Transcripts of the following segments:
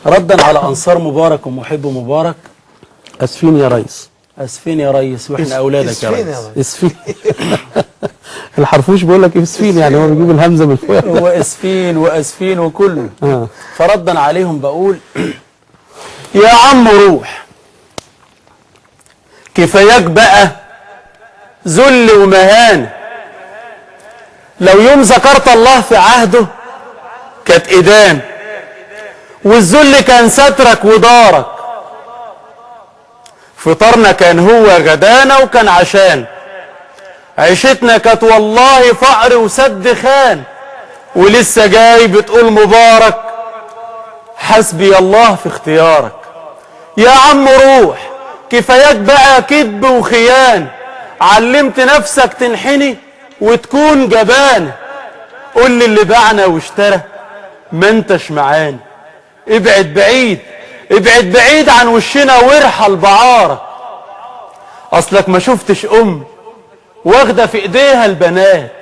ردا على أنصار مبارك ومحب مبارك. اسفين يا ريس. اسفين يا ريس واحنا أولادك يا ريس. اسفين. الحرفوش بيقول لك اسفين، يعني هو بيجيب الهمزة من فوق. هو اسفين واسفين وكله. فردا عليهم بقول يا عم روح، كفاياك بقى ذل ومهانة. لو يوم ذكرت الله في عهده كانت إدانة، والذل كان سترك ودارك. فطرنا كان هو غدانا وكان عشان، عيشتنا كانت والله فقر وسد خان. ولسه جاي بتقول مبارك، حسبي الله في اختيارك. يا عم روح، كفاياك بقى كذب وخيان. علمت نفسك تنحني وتكون جبان. قول لي اللي باعنا واشترى ما انتش معانا. ابعد بعيد، ابعد بعيد عن وشنا وارحل بعارك. اصلك ما شفتش واخده في ايديها البنات،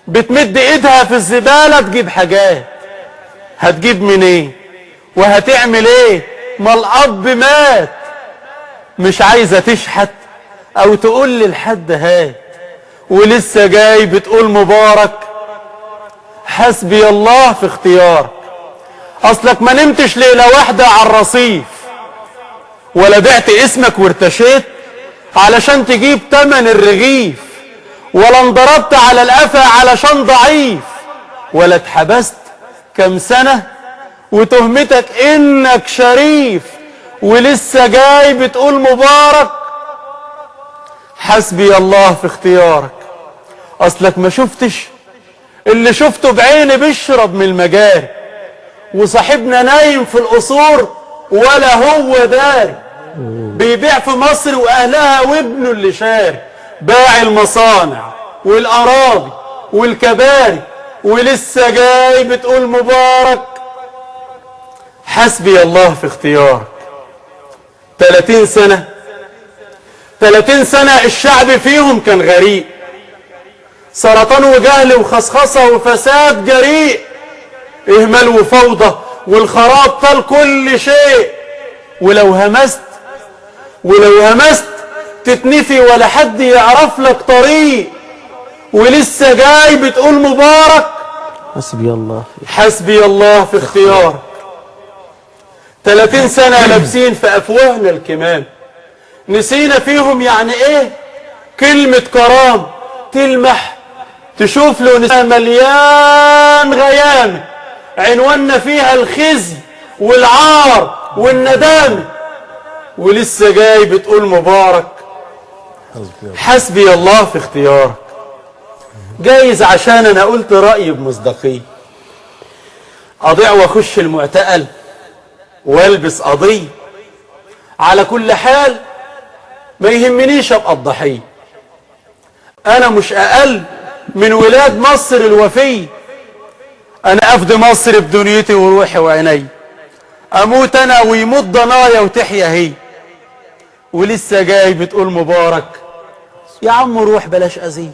بتمد ايدها في الزبالة تجيب حاجات. هتجيب منين وهتعمل ايه؟ ما الاب مات. مش عايزة تشحت او تقول لي لحد هات، ولسه جاي بتقول مبارك، حسبي الله في اختيارك. اصلك ما نمتش ليلة واحدة على الرصيف، ولا بعت اسمك وارتشيت علشان تجيب تمن الرغيف، ولا انضربت على القفا علشان ضعيف، ولا اتحبست كم سنة وتهمتك انك شريف. ولسه جاي بتقول مبارك، حسبي الله في اختيارك. اصلك ما شفتش اللي شفته بعيني بيشرب من المجاري، وصاحبنا نايم في القصور ولا هو داري. بيبيع في مصر واهلها وابنه اللي شاري، باع المصانع والاراضي والكباري. ولسه جاي بتقول مبارك، حسبي الله في اختيارك. 30 سنة 30 سنة الشعب فيهم كان غريق، سرطان وجهل وخصخصة وفساد جريء، اهمال وفوضى والخراب طال كل شيء. ولو همست تتنفي ولا حد يعرف لك طريق. ولسه جاي بتقول مبارك، حسبي الله حسبي الله في اختيارك. 30 سنة لابسين في أفواهنا الكمام، نسينا فيهم يعني ايه كلمة كرام. تلمح تشوف له نساء مليان غيامة، عنواننا فيها الخزي والعار والندامة. ولسه جاي بتقول مبارك، حسبي الله في اختيارك. جايز عشان انا قلت رأيي بمصداقية، اضيع واخش المعتقل والبس قضية. على كل حال ما يهمنيش ابقى الضحية، انا مش اقل من ولاد مصر الوفية. انا افدي مصر بدنيتي وروحي وعيني، اموت انا ويموت ضنايا وتحيا هي. ولسه جاي بتقول مبارك، يا عم روح بلاش اذية.